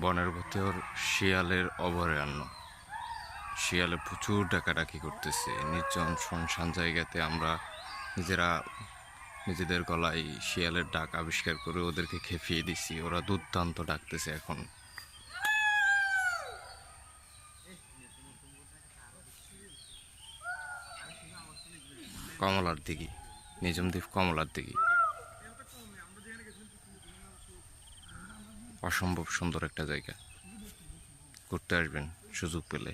বনের ভেতর শিয়ালের অভয়ারণ্য। শিয়ালে প্রচুর ডাকাডাকি করতেছে। নির্জন শুনশান জায়গাতে আমরা নিজেদের গলায় শিয়ালের ডাক আবিষ্কার করে ওদেরকে খেপিয়ে দিছি। ওরা দুর্দান্ত ডাকতেছে এখন। কমলার দিঘি, নিজম দ্বীপ কমলার দিঘি, অসম্ভব সুন্দর একটা জায়গা। ঘুরতে আসবেন সুযোগ পেলে।